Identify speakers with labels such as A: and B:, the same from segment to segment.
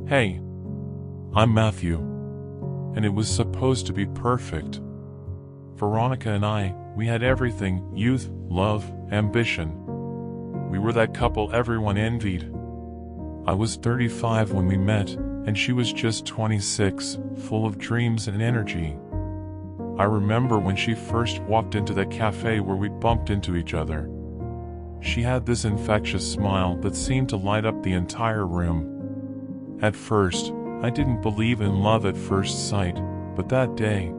A: Hey, I'm Matthew, and it was supposed to be perfect. Veronica and we had everything: youth, love, ambition. We were that couple everyone envied. I was 35 when we met, and she was just 26, full of dreams and energy. I remember when she first walked into that cafe where we bumped into each other. She had this infectious smile that seemed to light up the entire room. At first, I didn't believe in love at first sight, but that day,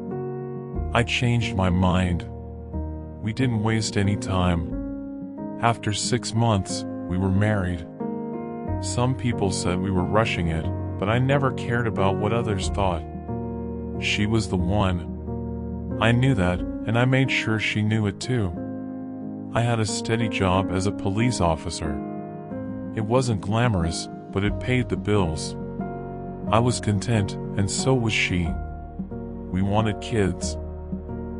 A: I changed my mind. We didn't waste any time. After 6 months, we were married. Some people said we were rushing it, but I never cared about what others thought. She was the one. I knew that, and I made sure she knew it too. I had a steady job as a police officer. It wasn't glamorous, but it paid the bills. I was content, and so was she. We wanted kids.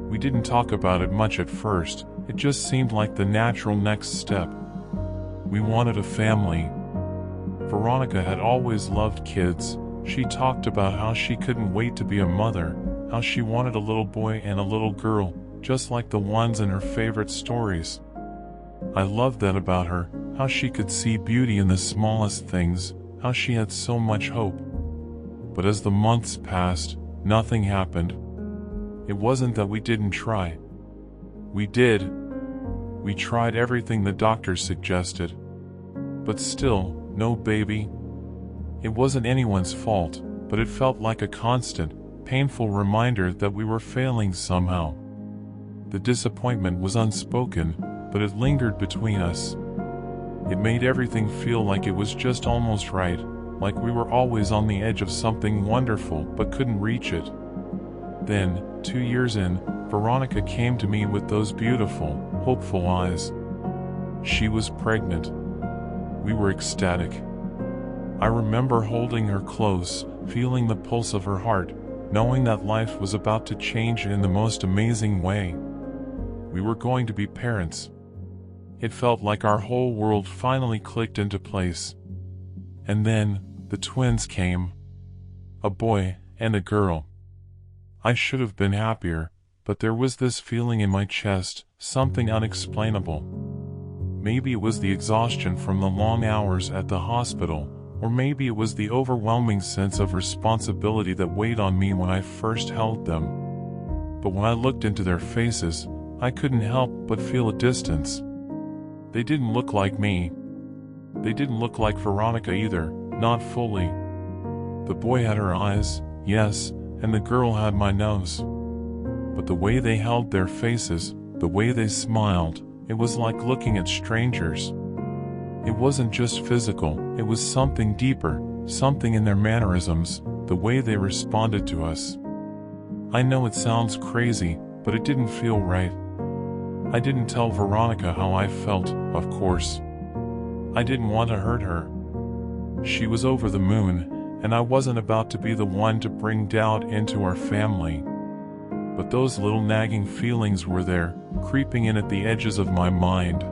A: We didn't talk about it much at first, it just seemed like the natural next step. We wanted a family. Veronica had always loved kids. She talked about how she couldn't wait to be a mother, how she wanted a little boy and a little girl, just like the ones in her favorite stories. I loved that about her, how she could see beauty in the smallest things, how she had so much hope. But as the months passed, nothing happened. It wasn't that we didn't try. We did. We tried everything the doctors suggested. But still, no baby. It wasn't anyone's fault, but it felt like a constant, painful reminder that we were failing somehow. The disappointment was unspoken, but it lingered between us. It made everything feel like it was just almost right, like we were always on the edge of something wonderful but couldn't reach it. Then, 2 years in, Veronica came to me with those beautiful, hopeful eyes. She was pregnant. We were ecstatic. I remember holding her close, feeling the pulse of her heart, knowing that life was about to change in the most amazing way. We were going to be parents. It felt like our whole world finally clicked into place. And then, the twins came. A boy and a girl. I should have been happier, but there was this feeling in my chest, something unexplainable. Maybe it was the exhaustion from the long hours at the hospital, or maybe it was the overwhelming sense of responsibility that weighed on me when I first held them. But when I looked into their faces, I couldn't help but feel a distance. They didn't look like me. They didn't look like Veronica either, not fully. The boy had her eyes, yes, and the girl had my nose. But the way they held their faces, the way they smiled, it was like looking at strangers. It wasn't just physical, it was something deeper, something in their mannerisms, the way they responded to us. I know it sounds crazy, but it didn't feel right. I didn't tell Veronica how I felt, of course. I didn't want to hurt her. She was over the moon, and I wasn't about to be the one to bring doubt into our family. But those little nagging feelings were there, creeping in at the edges of my mind.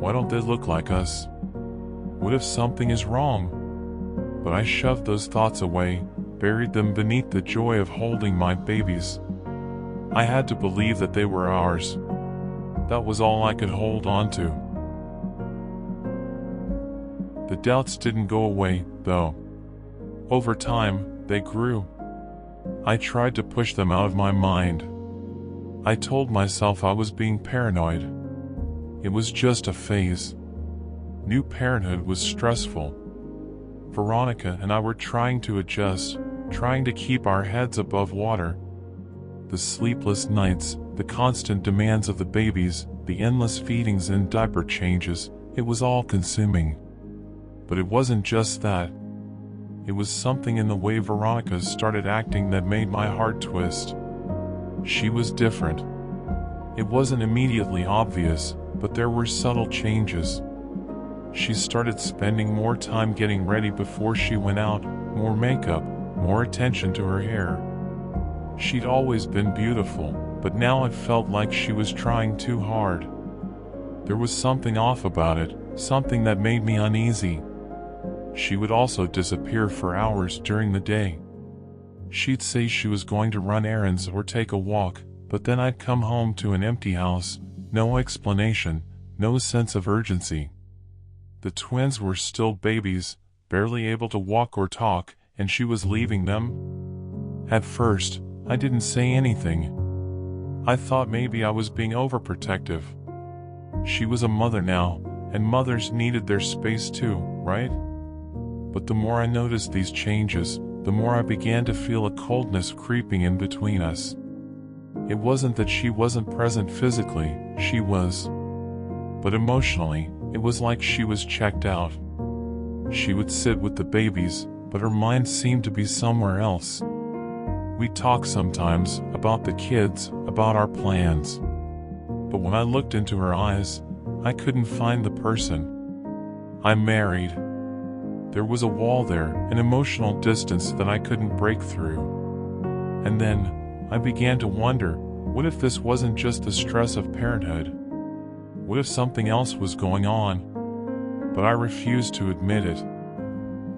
A: Why don't they look like us? What if something is wrong? But I shoved those thoughts away, buried them beneath the joy of holding my babies. I had to believe that they were ours. That was all I could hold on to. The doubts didn't go away, though. Over time, they grew. I tried to push them out of my mind. I told myself I was being paranoid. It was just a phase. New parenthood was stressful. Veronica and I were trying to adjust, trying to keep our heads above water. The sleepless nights, the constant demands of the babies, the endless feedings and diaper changes, it was all consuming. But it wasn't just that. It was something in the way Veronica started acting that made my heart twist. She was different. It wasn't immediately obvious, but there were subtle changes. She started spending more time getting ready before she went out, more makeup, more attention to her hair. She'd always been beautiful, but now it felt like she was trying too hard. There was something off about it, something that made me uneasy. She would also disappear for hours during the day. She'd say she was going to run errands or take a walk, but then I'd come home to an empty house, no explanation, no sense of urgency. The twins were still babies, barely able to walk or talk, and she was leaving them? At first, I didn't say anything. I thought maybe I was being overprotective. She was a mother now, and mothers needed their space too, right? But the more I noticed these changes, the more I began to feel a coldness creeping in between us. It wasn't that she wasn't present physically, she was. But emotionally, it was like she was checked out. She would sit with the babies, but her mind seemed to be somewhere else. We talked sometimes about the kids, about our plans. But when I looked into her eyes, I couldn't find the person. I'm married. There was a wall there, an emotional distance that I couldn't break through. And then, I began to wonder, what if this wasn't just the stress of parenthood? What if something else was going on? But I refused to admit it.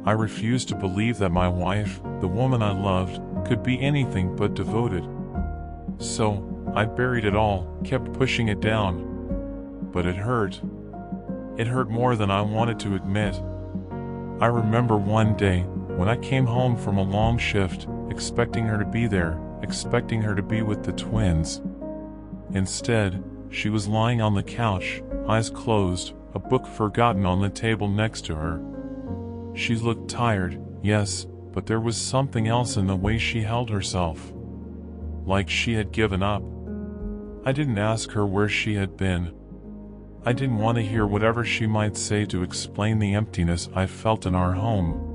A: I refused to believe that my wife, the woman I loved, could be anything but devoted. So, I buried it all, kept pushing it down. But it hurt. It hurt more than I wanted to admit. I remember one day, when I came home from a long shift, expecting her to be there, expecting her to be with the twins. Instead, she was lying on the couch, eyes closed, a book forgotten on the table next to her. She looked tired, yes, but there was something else in the way she held herself. Like she had given up. I didn't ask her where she had been. I didn't want to hear whatever she might say to explain the emptiness I felt in our home.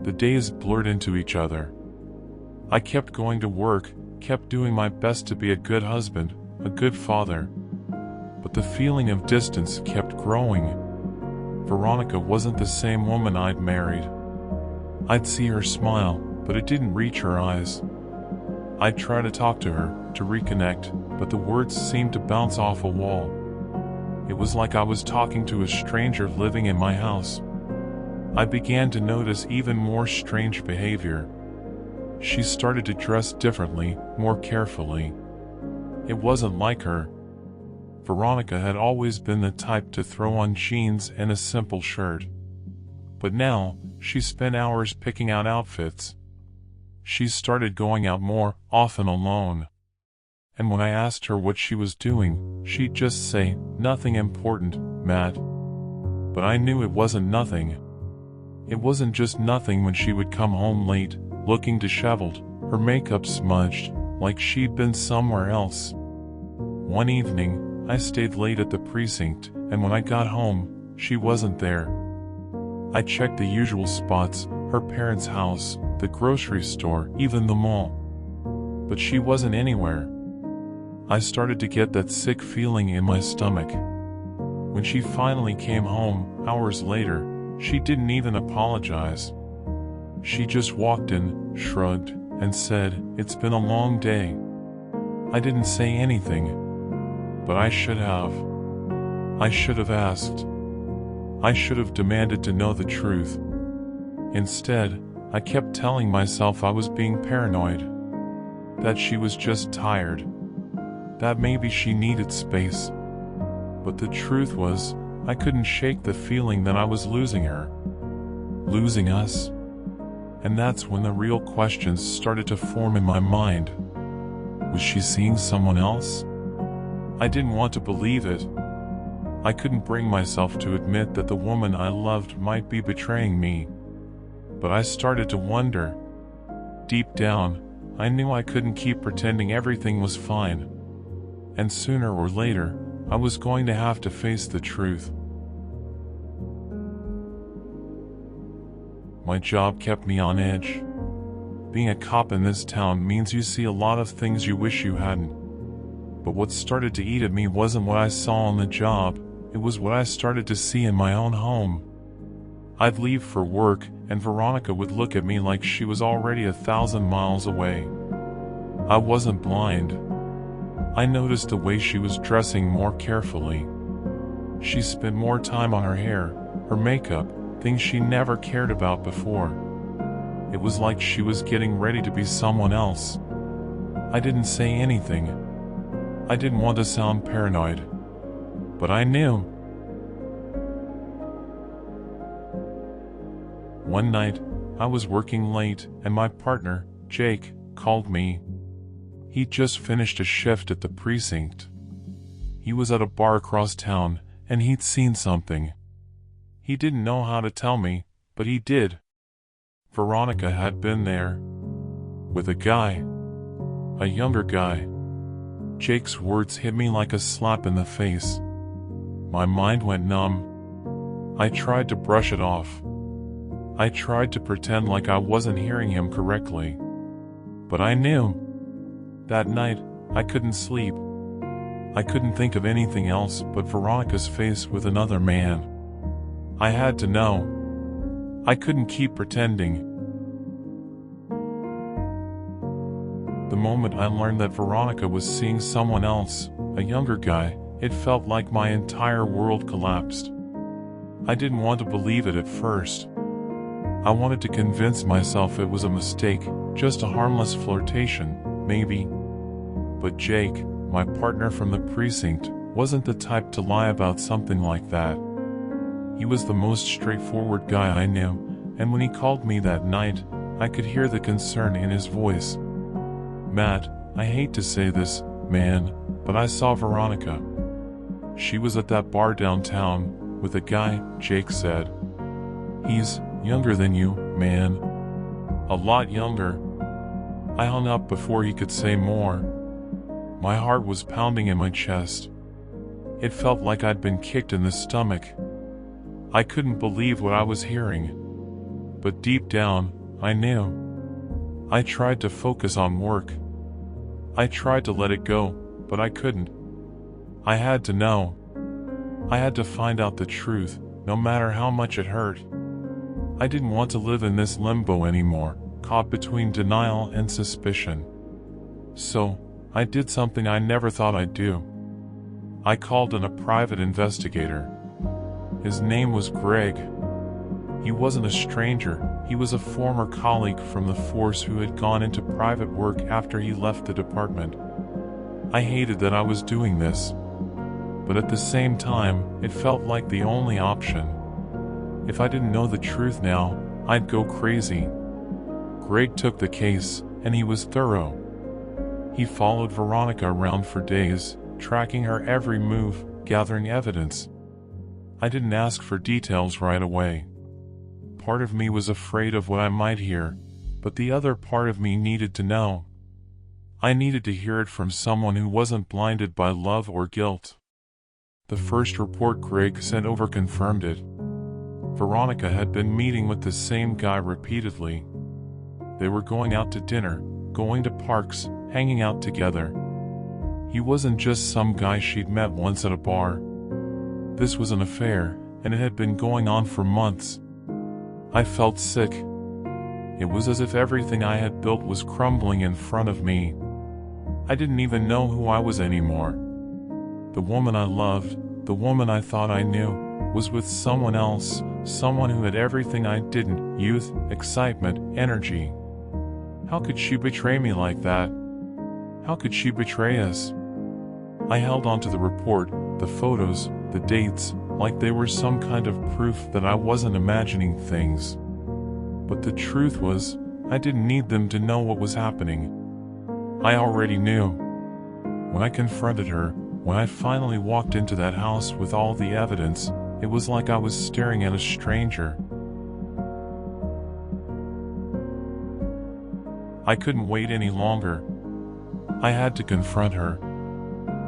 A: The days blurred into each other. I kept going to work, kept doing my best to be a good husband, a good father. But the feeling of distance kept growing. Veronica wasn't the same woman I'd married. I'd see her smile, but it didn't reach her eyes. I'd try to talk to her, to reconnect, but the words seemed to bounce off a wall. It was like I was talking to a stranger living in my house. I began to notice even more strange behavior. She started to dress differently, more carefully. It wasn't like her. Veronica had always been the type to throw on jeans and a simple shirt. But now, she spent hours picking out outfits. She started going out more, often alone. And when I asked her what she was doing, she'd just say, "Nothing important, Matt." But I knew it wasn't nothing. It wasn't just nothing when she would come home late, looking disheveled, her makeup smudged, like she'd been somewhere else. One evening, I stayed late at the precinct, and when I got home, she wasn't there. I checked the usual spots, her parents' house, the grocery store, even the mall. But she wasn't anywhere. I started to get that sick feeling in my stomach. When she finally came home, hours later, she didn't even apologize. She just walked in, shrugged, and said, "It's been a long day." I didn't say anything. But I should have. I should have asked. I should have demanded to know the truth. Instead, I kept telling myself I was being paranoid. That she was just tired. That maybe she needed space. But the truth was, I couldn't shake the feeling that I was losing her. Losing us. And that's when the real questions started to form in my mind. Was she seeing someone else? I didn't want to believe it. I couldn't bring myself to admit that the woman I loved might be betraying me. But I started to wonder. Deep down, I knew I couldn't keep pretending everything was fine. And sooner or later, I was going to have to face the truth. My job kept me on edge. Being a cop in this town means you see a lot of things you wish you hadn't. But what started to eat at me wasn't what I saw on the job, it was what I started to see in my own home. I'd leave for work, and Veronica would look at me like she was already 1,000 miles away. I wasn't blind. I noticed the way she was dressing more carefully. She spent more time on her hair, her makeup, things she never cared about before. It was like she was getting ready to be someone else. I didn't say anything. I didn't want to sound paranoid. But I knew. One night, I was working late and my partner, Jake, called me. He'd just finished a shift at the precinct. He was at a bar across town and he'd seen something. He didn't know how to tell me, but he did. Veronica had been there. With a guy. A younger guy. Jake's words hit me like a slap in the face. My mind went numb. I tried to brush it off. I tried to pretend like I wasn't hearing him correctly. But I knew. That night, I couldn't sleep. I couldn't think of anything else but Veronica's face with another man. I had to know. I couldn't keep pretending. The moment I learned that Veronica was seeing someone else, a younger guy, it felt like my entire world collapsed. I didn't want to believe it at first. I wanted to convince myself it was a mistake, just a harmless flirtation, maybe. But Jake, my partner from the precinct, wasn't the type to lie about something like that. He was the most straightforward guy I knew, and when he called me that night, I could hear the concern in his voice. Matt, I hate to say this, man, but I saw Veronica. She was at that bar downtown, with a guy, Jake said. He's younger than you, man. A lot younger. I hung up before he could say more. My heart was pounding in my chest. It felt like I'd been kicked in the stomach. I couldn't believe what I was hearing. But deep down, I knew. I tried to focus on work. I tried to let it go, but I couldn't. I had to know. I had to find out the truth, no matter how much it hurt. I didn't want to live in this limbo anymore, caught between denial and suspicion. So, I did something I never thought I'd do. I called in a private investigator. His name was Greg. He wasn't a stranger, he was a former colleague from the force who had gone into private work after he left the department. I hated that I was doing this. But at the same time, it felt like the only option. If I didn't know the truth now, I'd go crazy. Greg took the case, and he was thorough. He followed Veronica around for days, tracking her every move, gathering evidence. I didn't ask for details right away. Part of me was afraid of what I might hear, but the other part of me needed to know. I needed to hear it from someone who wasn't blinded by love or guilt. The first report Greg sent over confirmed it. Veronica had been meeting with the same guy repeatedly. They were going out to dinner, going to parks, hanging out together. He wasn't just some guy she'd met once at a bar. This was an affair, and it had been going on for months. I felt sick. It was as if everything I had built was crumbling in front of me. I didn't even know who I was anymore. The woman I loved, the woman I thought I knew, was with someone else, someone who had everything I didn't: youth, excitement, energy. How could she betray me like that? How could she betray us? I held onto the report, the photos, the dates, like they were some kind of proof that I wasn't imagining things. But the truth was, I didn't need them to know what was happening. I already knew. When I confronted her, when I finally walked into that house with all the evidence, it was like I was staring at a stranger. I couldn't wait any longer. I had to confront her.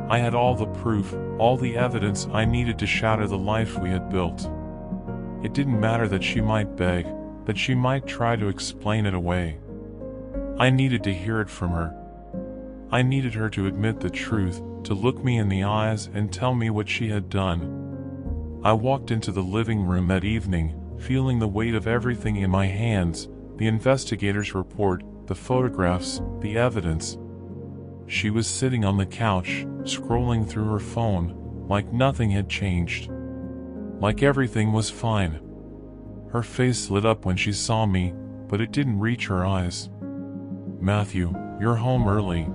A: I had all the proof, all the evidence I needed to shatter the life we had built. It didn't matter that she might beg, that she might try to explain it away. I needed to hear it from her. I needed her to admit the truth, to look me in the eyes and tell me what she had done. I walked into the living room that evening, feeling the weight of everything in my hands: the investigator's report, the photographs, the evidence. She was sitting on the couch, scrolling through her phone, like nothing had changed. like everything was fine. Her face lit up when she saw me, but it didn't reach her eyes. "Matthew, you're home early.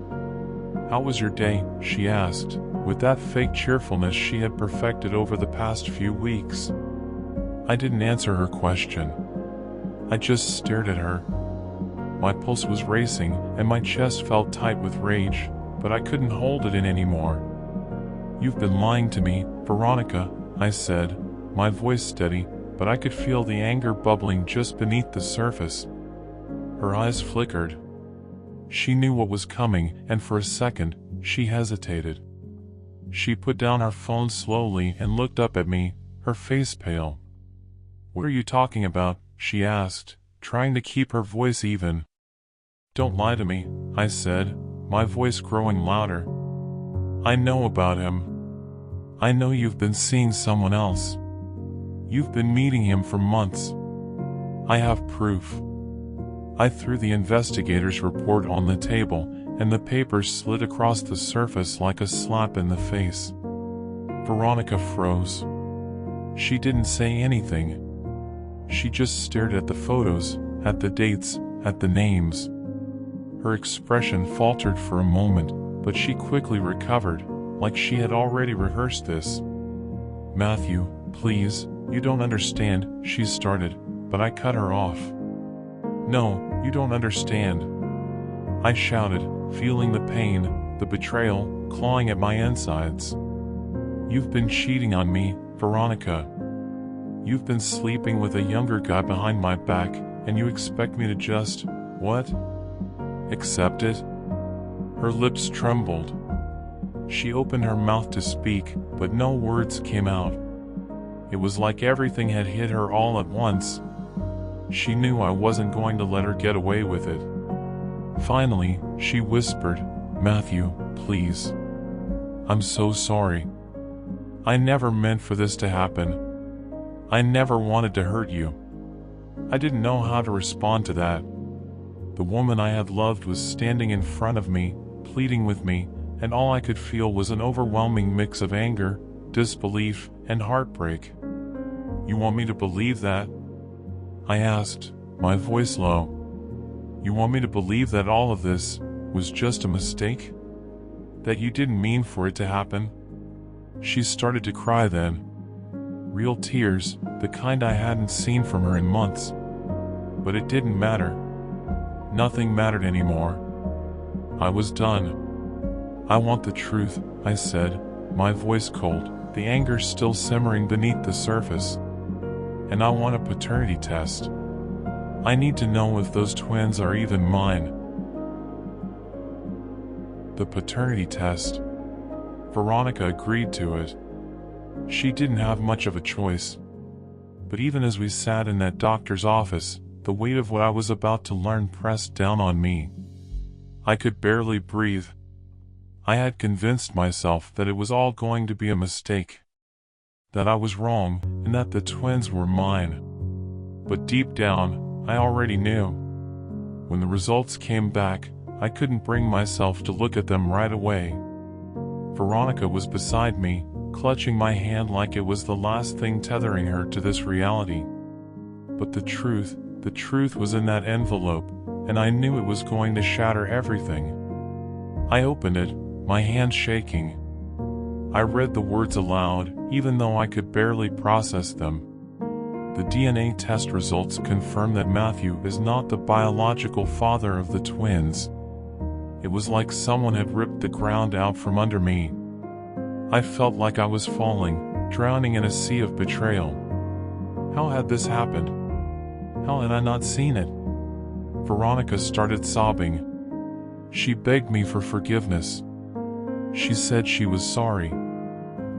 A: How was your day?" she asked, with that fake cheerfulness she had perfected over the past few weeks. I didn't answer her question. I just stared at her. My pulse was racing, and my chest felt tight with rage, but I couldn't hold it in anymore. "You've been lying to me, Veronica," I said, my voice steady, but I could feel the anger bubbling just beneath the surface. Her eyes flickered. She knew what was coming, and for a second, she hesitated. She put down her phone slowly and looked up at me, her face pale. "What are you talking about?" she asked, trying to keep her voice even. "Don't lie to me," I said, my voice growing louder. "I know about him. I know you've been seeing someone else. You've been meeting him for months. I have proof." I threw the investigator's report on the table, and the paper slid across the surface like a slap in the face. Veronica froze. She didn't say anything. She just stared at the photos, at the dates, at the names. Her expression faltered for a moment, but she quickly recovered, like she had already rehearsed this. "Matthew, please, you don't understand," she started, but I cut her off. "No, you don't understand," I shouted, feeling the pain, the betrayal, clawing at my insides. "You've been cheating on me, Veronica. You've been sleeping with a younger guy behind my back, and you expect me to just, what? Accept it?" Her lips trembled. She opened her mouth to speak, but no words came out. It was like everything had hit her all at once. She knew I wasn't going to let her get away with it. Finally, she whispered, "Matthew, please. I'm so sorry. I never meant for this to happen. I never wanted to hurt you." I didn't know how to respond to that. The woman I had loved was standing in front of me, pleading with me, and all I could feel was an overwhelming mix of anger, disbelief, and heartbreak. "You want me to believe that?" I asked, my voice low. "You want me to believe that all of this was just a mistake? That you didn't mean for it to happen?" She started to cry then. Real tears, the kind I hadn't seen from her in months. But it didn't matter. Nothing mattered anymore. I was done. "I want the truth," I said, my voice cold, the anger still simmering beneath the surface. "And I want a paternity test. I need to know if those twins are even mine." The paternity test. Veronica agreed to it. She didn't have much of a choice. But even as we sat in that doctor's office, the weight of what I was about to learn pressed down on me. I could barely breathe. I had convinced myself that it was all going to be a mistake. That I was wrong, and that the twins were mine. But deep down, I already knew. When the results came back, I couldn't bring myself to look at them right away. Veronica was beside me, clutching my hand like it was the last thing tethering her to this reality. But the truth was in that envelope, and I knew it was going to shatter everything. I opened it, my hand shaking. I read the words aloud, even though I could barely process them. The DNA test results confirm that Matthew is not the biological father of the twins. It was like someone had ripped the ground out from under me. I felt like I was falling, drowning in a sea of betrayal. How had this happened? How had I not seen it? Veronica started sobbing. She begged me for forgiveness. She said she was sorry.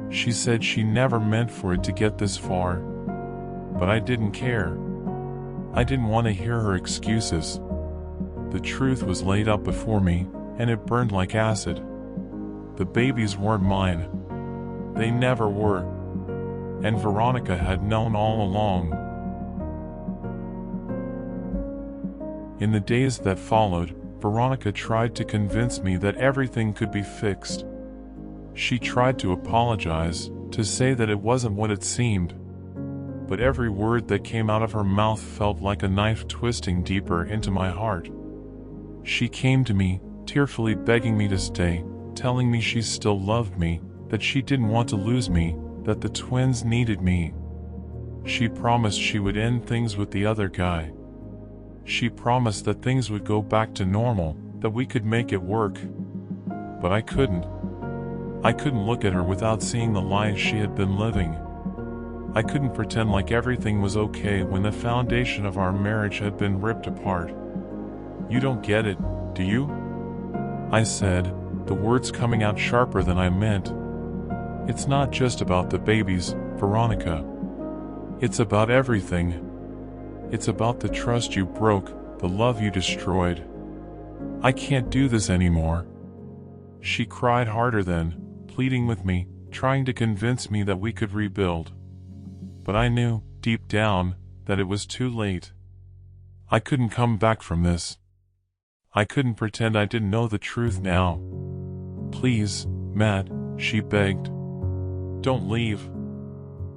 A: She said she never meant for it to get this far. But I didn't care. I didn't want to hear her excuses. The truth was laid up before me, and it burned like acid. The babies weren't mine. They never were. And Veronica had known all along. In the days that followed, Veronica tried to convince me that everything could be fixed. She tried to apologize, to say that it wasn't what it seemed. but every word that came out of her mouth felt like a knife twisting deeper into my heart. She came to me, tearfully begging me to stay, telling me she still loved me, that she didn't want to lose me, that the twins needed me. She promised she would end things with the other guy. She promised that things would go back to normal, that we could make it work. But I couldn't. I couldn't look at her without seeing the lies she had been living. I couldn't pretend like everything was okay when the foundation of our marriage had been ripped apart. You don't get it, do you? I said, the words coming out sharper than I meant. It's not just about the babies, Veronica. It's about everything. It's about the trust you broke, the love you destroyed. I can't do this anymore. She cried harder then, pleading with me, trying to convince me that we could rebuild. But I knew, deep down, that it was too late. I couldn't come back from this. I couldn't pretend I didn't know the truth now. Please, Matt, she begged. Don't leave.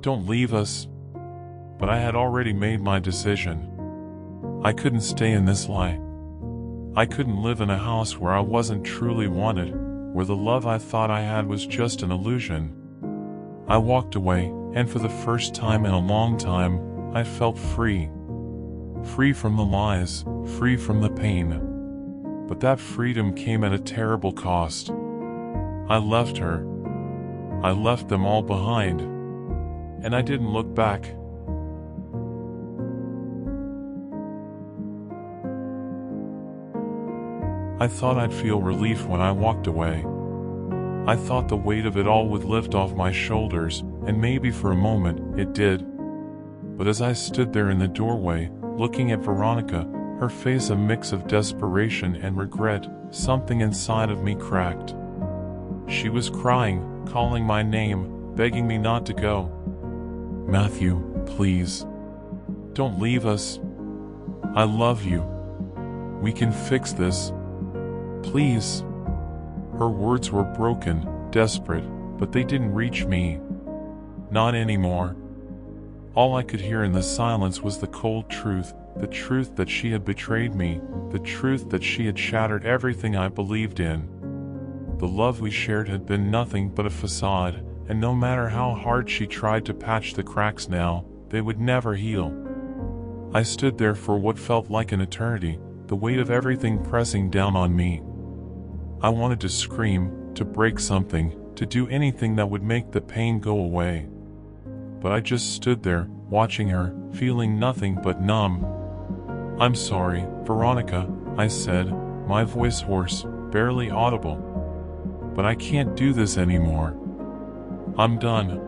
A: Don't leave us. But I had already made my decision. I couldn't stay in this lie. I couldn't live in a house where I wasn't truly wanted, where the love I thought I had was just an illusion. I walked away, and for the first time in a long time, I felt free. Free from the lies, free from the pain. But that freedom came at a terrible cost. I left her. I left them all behind. And I didn't look back. I thought I'd feel relief when I walked away. I thought the weight of it all would lift off my shoulders, and maybe for a moment, it did. But as I stood there in the doorway, looking at Veronica, her face a mix of desperation and regret, something inside of me cracked. She was crying, calling my name, begging me not to go. Matthew, please. Don't leave us. I love you. We can fix this. Please. Her words were broken, desperate, but they didn't reach me. Not anymore. All I could hear in the silence was the cold truth, the truth that she had betrayed me, the truth that she had shattered everything I believed in. The love we shared had been nothing but a facade, and no matter how hard she tried to patch the cracks now, they would never heal. I stood there for what felt like an eternity, the weight of everything pressing down on me. I wanted to scream, to break something, to do anything that would make the pain go away. But I just stood there, watching her, feeling nothing but numb. I'm sorry, Veronica, I said, my voice hoarse, barely audible. But I can't do this anymore. I'm done.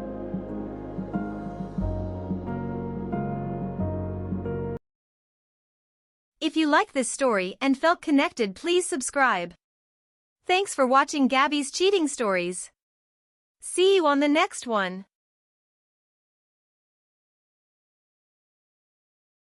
B: If you like this story and felt connected, please subscribe. Thanks for watching Gaby's cheating stories. See you on the next one.